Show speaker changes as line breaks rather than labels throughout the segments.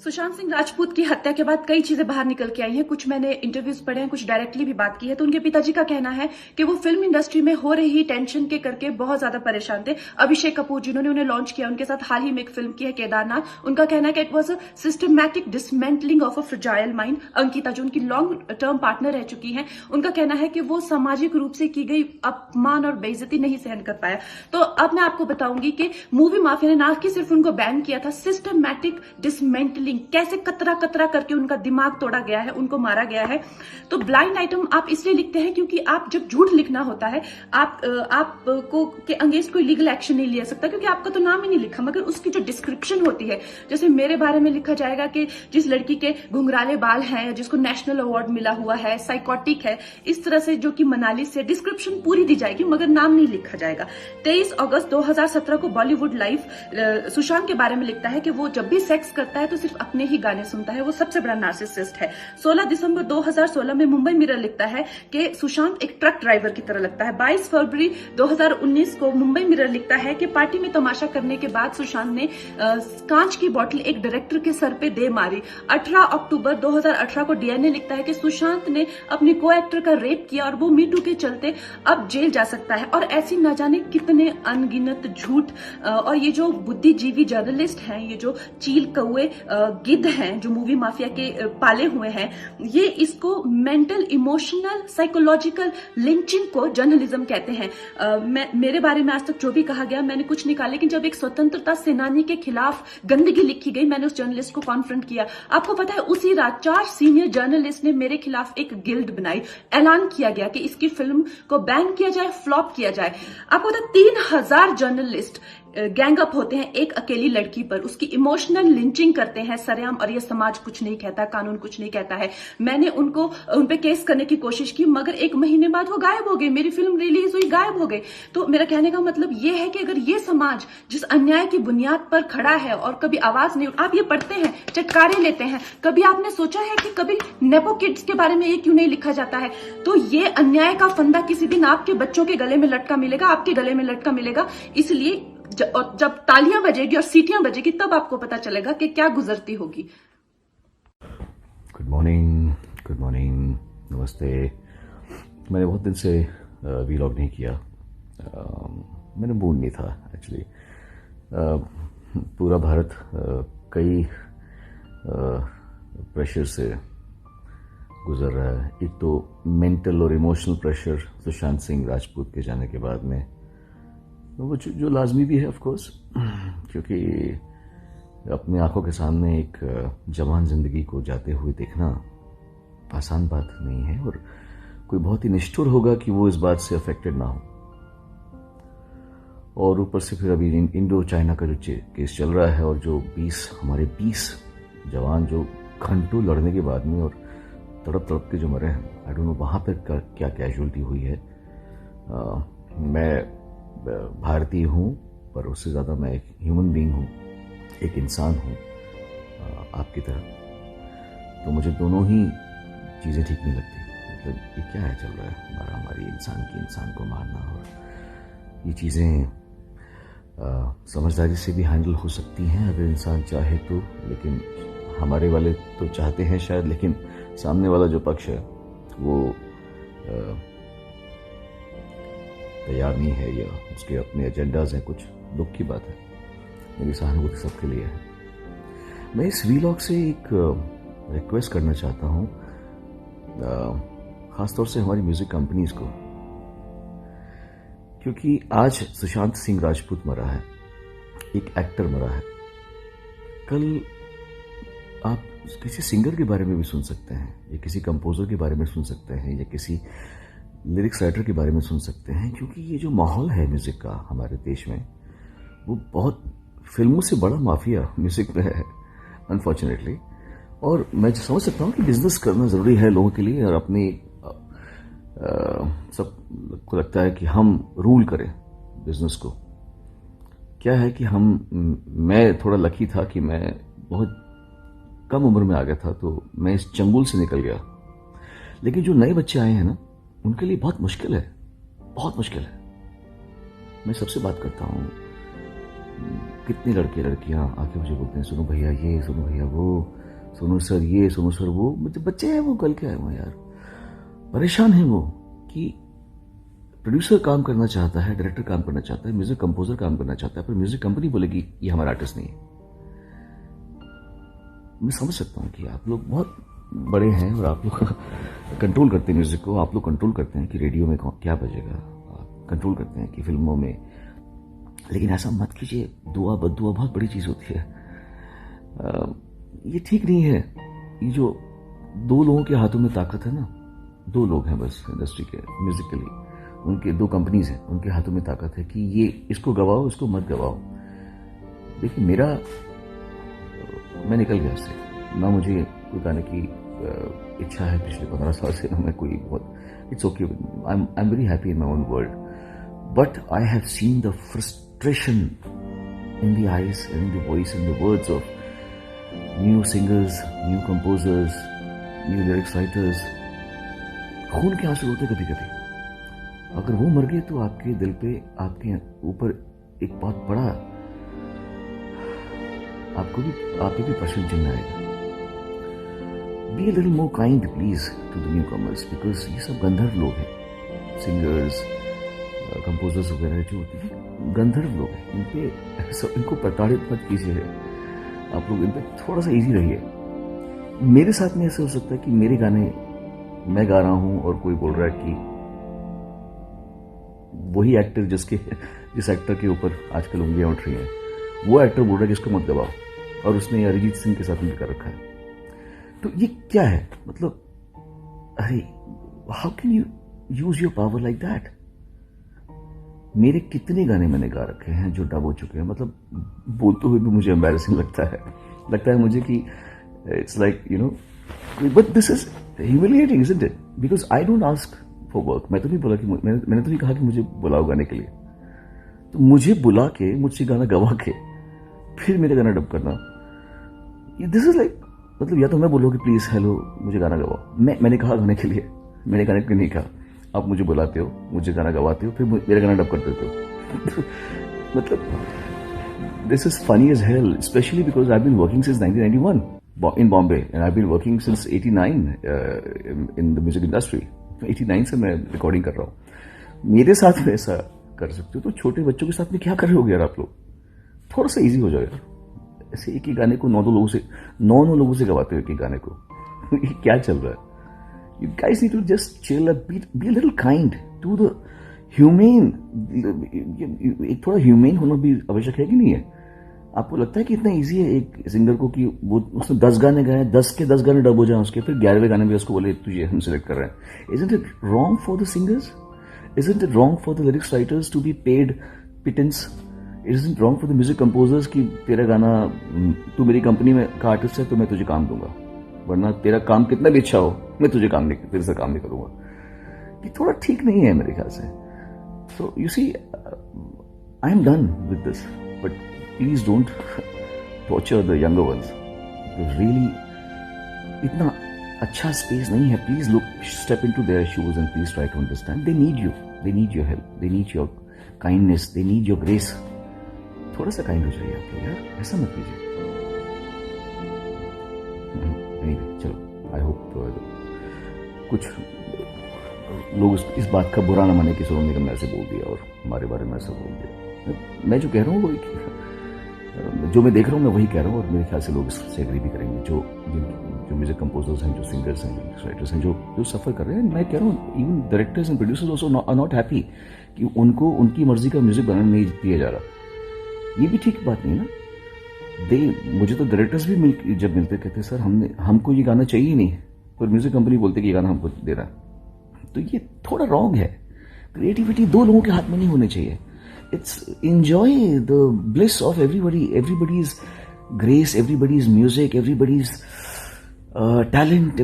सुशांत सिंह राजपूत की हत्या के बाद कई चीजें बाहर निकल के आई हैं। कुछ मैंने इंटरव्यूज पढ़े हैं, कुछ डायरेक्टली भी बात की है। तो उनके पिताजी का कहना है कि वो फिल्म इंडस्ट्री में हो रही टेंशन के करके बहुत ज्यादा परेशान थे। अभिषेक कपूर जिन्होंने उन्हें लॉन्च किया, उनके साथ हाल ही में एक फिल्म की है केदारनाथ। उनका कहना है कि it was a systematic dismantling of a fragile mind. Ankita जो उनकी लॉन्ग टर्म पार्टनर रह चुकी है, उनका कहना है कि वो सामाजिक रूप से की गई अपमान और बेइज्जती नहीं सहन कर पाया। तो अब मैं आपको बताऊंगी कि मूवी माफिया ने ना कि सिर्फ उनको बैन किया था, सिस्टमैटिक डिसमेंटलिंग, कैसे कतरा कतरा करके उनका दिमाग तोड़ा गया है, उनको मारा गया है। तो ब्लाइंड आइटम आप इसलिए लिखते हैं क्योंकि आप जब झूठ लिखना होता है, आपको के अगेंस्ट कोई लीगल एक्शन नहीं लिया सकता क्योंकि आपका तो नाम ही नहीं लिखा, मगर उसकी जो डिस्क्रिप्शन होती है, जैसे मेरे बारे में लिखा जाएगा कि जिस लड़की के घुंघराले बाल हैं, जिसको नेशनल अवार्ड मिला हुआ है, साइकोटिक है, इस तरह से जो कि मनाली से डिस्क्रिप्शन पूरी दी जाएगी मगर नाम नहीं लिखा जाएगा। 23 अगस्त 2017 को बॉलीवुड लाइव सुशांत के बारे में लिखता है कि वो जब भी सेक्स करता है तो सिर्फ अपने ही गाने सुनता है, वो सबसे बड़ा नार्सिसिस्ट है। 16 दिसंबर 2016 में मुंबई मिरर लिखता है कि सुशांत एक ट्रक ड्राइवर की तरह लगता है। 22 फरवरी 2019 को मुंबई मिरर लिखता है कि पार्टी में तमाशा करने के बाद सुशांत ने कांच की बोतल एक डायरेक्टर के सर पे दे मारी। 18 अक्टूबर 2018 को डीएनए लिखता है कि सुशांत ने अपनी को एक्टर का रेप किया और वो मीटू के चलते अब जेल जा सकता है। और ऐसी न जाने कितने अनगिनत झूठ। और ये जो बुद्धिजीवी जर्नलिस्ट हैं, ये जो चील कौए गिद्ध हैं जो मूवी माफिया के पाले हुए हैं, ये इसको मेंटल इमोशनल साइकोलॉजिकल लिंचिंग को जर्नलिज्म कहते हैं। मेरे बारे में आज तक जो भी कहा गया मैंने कुछ नहीं कहा, लेकिन जब एक स्वतंत्रता सेनानी के खिलाफ गंदगी लिखी गई, मैंने उस जर्नलिस्ट को कॉन्फ्रंट किया। आपको पता है उसी रात 4 सीनियर जर्नलिस्ट ने मेरे खिलाफ एक गिल्ड बनाई। ऐलान किया गया कि इसकी फिल्म को बैन किया जाए, फ्लॉप किया जाए। आपको पता है 3000 जर्नलिस्ट गैंग अप होते हैं एक अकेली लड़की पर, उसकी इमोशनल लिंचिंग करते हैं सरेआम, और ये समाज कुछ नहीं कहता, कानून कुछ नहीं कहता है। मैंने उन पे केस करने की कोशिश की मगर 1 महीने बाद वो गायब हो गई, मेरी फिल्म रिलीज हुई, गायब हो गई। तो मेरा कहने का मतलब ये है कि अगर ये समाज जिस अन्याय की बुनियाद पर खड़ा है और कभी आवाज नहीं, आप ये पढ़ते हैं, चटकारे लेते हैं, कभी आपने सोचा है कि कभी नेपो किड्स के बारे में ये क्यों नहीं लिखा जाता है? तो ये अन्याय का फंदा किसी दिन आपके बच्चों के गले में लटका मिलेगा, आपके गले में लटका मिलेगा। इसलिए जब तालियां बजेगी और सीटियां बजेगी तब आपको पता चलेगा कि क्या गुजरती होगी।
गुड मॉर्निंग, नमस्ते। मैंने बहुत दिन से वीलॉग नहीं किया। मैंने मूड नहीं था एक्चुअली। पूरा भारत कई प्रेशर से गुजर रहा है। एक तो मेंटल और इमोशनल प्रेशर सुशांत सिंह राजपूत के जाने के बाद में, वो जो लाजमी भी है ऑफ कोर्स, क्योंकि अपने आंखों के सामने एक जवान जिंदगी को जाते हुए देखना आसान बात नहीं है, और कोई बहुत ही निष्ठुर होगा कि वो इस बात से अफेक्टेड ना हो। और ऊपर से फिर अभी इंडो चाइना का जो केस चल रहा है, और जो हमारे 20 जवान जो घंटों लड़ने के बाद में और तड़प के जो मरे हैं, आई डोंट नो वहां पर क्या कैजुअलिटी हुई है। मैं भारतीय हूँ, पर उससे ज़्यादा मैं एक ह्यूमन बीइंग हूँ, एक इंसान हूँ आपकी तरह। तो मुझे दोनों ही चीज़ें ठीक नहीं लगती। मतलब ये क्या है चल रहा है, हमारी इंसान को मारना, और ये चीज़ें समझदारी से भी हैंडल हो सकती हैं अगर इंसान चाहे तो। लेकिन हमारे वाले तो चाहते हैं शायद, लेकिन सामने वाला जो पक्ष है वो तैयार नहीं है, या उसके अपने एजेंडाज हैं। कुछ दुख की बात है, मेरी सहानुभूति सबके लिए है। मैं इस वीलॉग से एक रिक्वेस्ट करना चाहता हूँ, खासतौर से हमारी म्यूजिक कंपनीज को, क्योंकि आज सुशांत सिंह राजपूत मरा है, एक एक्टर मरा है। कल आप किसी सिंगर के बारे में भी सुन सकते हैं, या किसी कंपोजर के बारे में सुन सकते हैं, या किसी लिरिक्स राइटर के बारे में सुन सकते हैं। क्योंकि ये जो माहौल है म्यूजिक का हमारे देश में, वो बहुत फिल्मों से बड़ा माफिया म्यूजिक में है अनफॉर्चुनेटली। और मैं समझ सकता हूँ कि बिजनेस करना जरूरी है लोगों के लिए, और अपनी सबको लगता है कि हम रूल करें बिजनेस को। क्या है कि मैं थोड़ा लकी था कि मैं बहुत कम उम्र में आ गया था, तो मैं इस चंगुल से निकल गया। लेकिन जो नए बच्चे आए हैं ना, उनके लिए बहुत मुश्किल है, बहुत मुश्किल है। मैं सबसे बात करता हूँ, कितने लड़के लड़कियां आके मुझे बोलते हैं सुनो भैया ये, सुनो भैया वो, सुनो सर ये, सुनो सर वो। बच्चे हैं वो, कल क्या है वो यार, परेशान है वो कि प्रोड्यूसर काम करना चाहता है, डायरेक्टर काम करना चाहता है, म्यूजिक कंपोजर काम करना चाहता है, पर म्यूजिक कंपनी बोलेगी ये हमारा आर्टिस्ट नहीं है। मैं समझ सकता हूँ कि आप लोग बहुत बड़े हैं और आप लोग कंट्रोल करते हैं म्यूजिक को, आप लोग कंट्रोल करते हैं कि रेडियो में क्या बजेगा, आप कंट्रोल करते हैं कि फिल्मों में, लेकिन ऐसा मत कीजिए। दुआ बद्दुआ बहुत बड़ी चीज होती है। ये ठीक नहीं है। ये जो दो लोगों के हाथों में ताकत है ना, दो लोग हैं बस इंडस्ट्री के, म्यूजिकली उनके दो कंपनीज हैं, उनके हाथों में ताकत है कि ये इसको गवाओ, इसको मत गवाओ। देखिए मैं निकल गया इससे ना, मुझे कोई गाने की इच्छा है पिछले 15 साल से, ना मैं कोई बहुत, it's okay, I am very happy in my own world, but I have seen the frustration in the eyes, in the voice, in the words of new singers, new composers, new lyrics writers. खून के आंसू होते कभी कभी। अगर वो मर गए तो आपके दिल पे, आपके ऊपर एक बहुत बड़ा, आप पे भी प्रश्न चिन्ह आएगा। Be a little more kind please to the newcomers, because ये सब गंधर्व लोग हैं, सिंगर्स, कंपोजर्स वगैरह जो होते हैं गंधर्व लोग हैं, इनको प्रताड़ित मत कीजिए। आप लोग इन पे थोड़ा सा इजी रहिए। मेरे साथ में ऐसा हो सकता है कि मेरे गाने मैं गा रहा हूं और कोई बोल रहा है कि वही एक्टर जिस एक्टर के ऊपर आजकल उंगलियां उठ रही हैं, वो एक्टर बोल रहा है कि इसको मत दबाओ, और उसने अरिजीत सिंह के साथ मिलकर रखा है। तो ये क्या है? मतलब अरे how can you use your power like that? मेरे कितने गाने मैंने गा रखे हैं जो डब हो चुके हैं, मतलब बोलते हुए भी मुझे एम्बैरेसिंग लगता है मुझे कि it's like you know, but this is humiliating isn't it? Because I don't ask for work. मैं तो नहीं बोला कि मैंने तो नहीं कहा कि मुझे बुलाओ गाने के लिए। तो मुझे बुला के, मुझसे गाना गवा के, फिर मेरे गाना डब करना, दिस इज लाइक, मतलब या तो मैं बोलूँ कि प्लीज हेलो मुझे गाना गवाओ, मैंने कहा गाने के लिए, मैंने गाने के लिए नहीं कहा। आप मुझे बुलाते हो, मुझे गाना गवाते हो, फिर मेरा गाना डब कर देते हो। मतलब this is funny as hell, especially because I been working since 1991 in Bombay, and I've been working since 89 in the music industry. 89 से मैं रिकॉर्डिंग कर रहा हूँ। मेरे साथ में ऐसा कर सकते हो तो छोटे बच्चों के साथ में क्या कर रहे हो यार आप लोग? थोड़ा सा इजी हो जाएगा। ऐसे एक ही गाने को 9 लोगों से गवाते हो एक ही गाने को। ये क्या चल रहा है? You guys need to just chill, be a little kind to the humane. एक थोड़ा ह्यूमेन होना भी आवश्यक है कि नहीं है? आपको लगता है कि इतना इजी है एक सिंगर को कि वो उसने 10 गाने गाए, 10 के 10 गाने डब हो जाए उसके, फिर 11वें गाने में उसको बोले तुझे हम सिलेक्ट कर रहे हैं? Isn't it wrong for the singers? Isn't it wrong for the lyrics writers to be paid pittance? Isn't it wrong for the music composers कि तेरा गाना, तू मेरी कंपनी में का आर्टिस्ट है तो मैं तुझे काम दूंगा, वरना तेरा काम कितना भी अच्छा हो मैं तेरे से काम नहीं करूंगा? ये थोड़ा ठीक नहीं है मेरे ख्याल से। So you see, I am done with this, but please don't torture the younger ones. Really, इतना अच्छा स्पेस नहीं है। Please step into their shoes and please try to understand. They need you. They need your help. They need your kindness. They need your grace. थोड़ा सा kind हो जाइए आप लोग यार, ऐसा मत कीजिए। Anyway, चलो, I hope कुछ लोग इस बात का बुरा न माने कि सोनू निगम ने ऐसे बोल दिया और हमारे बारे में ऐसा बोल दिया। मैं जो कह रहा हूँ वही, जो मैं देख रहा हूँ मैं वही कह रहा हूँ, और मेरे ख्याल से लोग इससे एग्री भी करेंगे। जो म्यूजिक कंपोजर्स हैं, जो सिंगर्स हैं, जो राइटर्स हैं, जो सफर कर रहे हैं। मैं कह रहा हूँ even directors and producers also are not happy कि उनको उनकी मर्जी का म्यूजिक बनाने नहीं दिया जा रहा। ये भी ठीक बात नहीं ना। मुझे तो डायरेक्टर्स भी जब मिलते कहते सर हमको ये गाना चाहिए नहीं, पर म्यूजिक कंपनी बोलते कि ये गाना हमको दे रहा है। तो ये थोड़ा रॉन्ग है। क्रिएटिविटी दो लोगों के हाथ में नहीं होनी चाहिए। It's enjoy the bliss of everybody's grace, everybody's music, everybody's talent,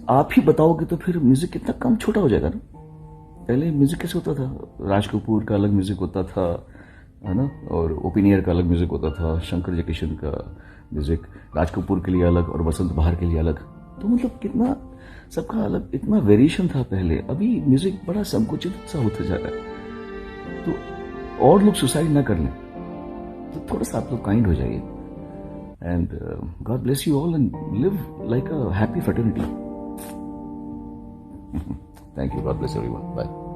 आप ही बताओगे तो फिर म्यूजिक कितना कम छोटा हो जाएगा ना। पहले म्यूजिक कैसे होता था? राज कपूर का अलग म्यूजिक होता था, है ना, और ओपिनियर का अलग म्यूजिक होता था, शंकर जयकिशन का म्यूजिक राज कपूर के लिए अलग और वसंत बहार के लिए अलग। तो मतलब कितना सबका अलग, इतना वेरिएशन था पहले। अभी म्यूजिक बड़ा संकुचित सा होता जा रहा है। तो और लोग सुसाइड ना कर लें, तो थोड़ा सा आप लोग काइंड हो जाइए. And God bless you all and live like a happy fraternity. Thank you. God bless everyone. Bye.